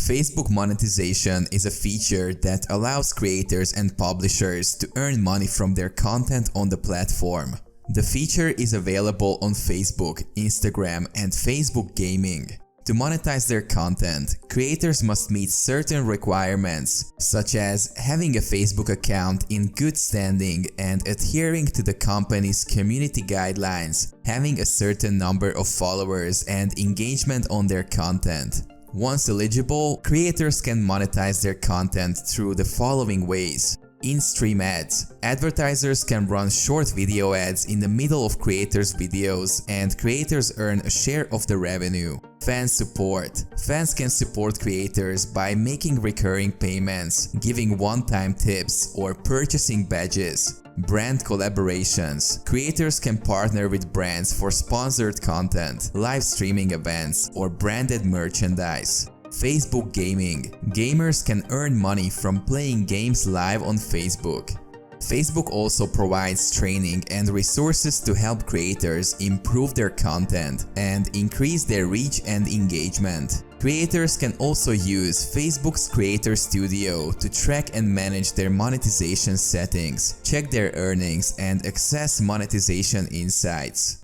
Facebook monetization is a feature that allows creators and publishers to earn money from their content on the platform. The feature is available on Facebook, Instagram, and Facebook Gaming. To monetize their content, creators must meet certain requirements, such as having a Facebook account in good standing and adhering to the company's community guidelines, having a certain number of followers, and engagement on their content. Once eligible, creators can monetize their content through the following ways. In-stream ads. Advertisers can run short video ads in the middle of creators' videos and creators earn a share of the revenue. Fan support. Fans can support creators by making recurring payments, giving one-time tips, or purchasing badges. Brand collaborations. Creators can partner with brands for sponsored content, live streaming events, or branded merchandise. Facebook Gaming. Gamers can earn money from playing games live on Facebook. Facebook also provides training and resources to help creators improve their content and increase their reach and engagement. Creators can also use Facebook's Creator Studio to track and manage their monetization settings, check their earnings, and access monetization insights.